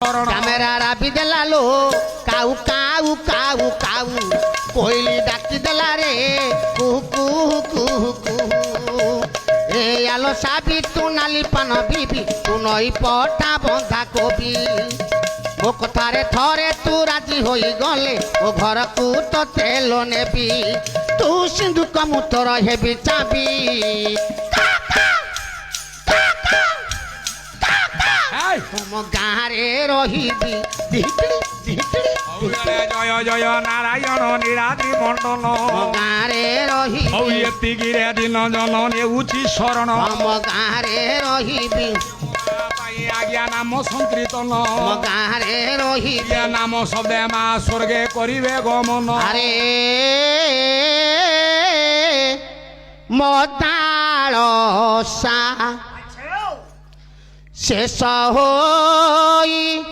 camera রাবি দেলালো cow cow cow cow Koili ডাকি দেলা রে কুহু কুহু কুহু এ আলো সাবি তু নালি পান বিবি তু নই পটা বন্ধা কবি ମୋ କଥାରେ ଥରେ ତୁ ରାଜି ହୋଇଗଲେ ମୋ ଘରକୁ ତ ତେଲ ନେବି ତୁ ସିନ୍ଧୁକ ମୁଁ ତୋର ହେବି ଚାବି ତୁମ ଗାଁରେ ରହିବି ଜୟ ଜୟ ନାରାୟଣ ନିରାଦ୍ରି ମଣ୍ଡନ ମୋ ଗାଁରେ ରହିବି ହଉ ଏତିକିରେ ଦିନ ଜନ ନେଉଛି ଶରଣ ଆମ ଗାଁରେ ରହିବି ଆଜ୍ଞା ନାମ ସଂକୀର୍ତ୍ତନ ମୋ ଗାଁରେ ରହିବି ନାମ ଶବ୍ଦେ ମା ସ୍ୱର୍ଗେ କରିବେ ଗମନ ଆରେ ମଦାଳସା ଶେଷ ହୋଇ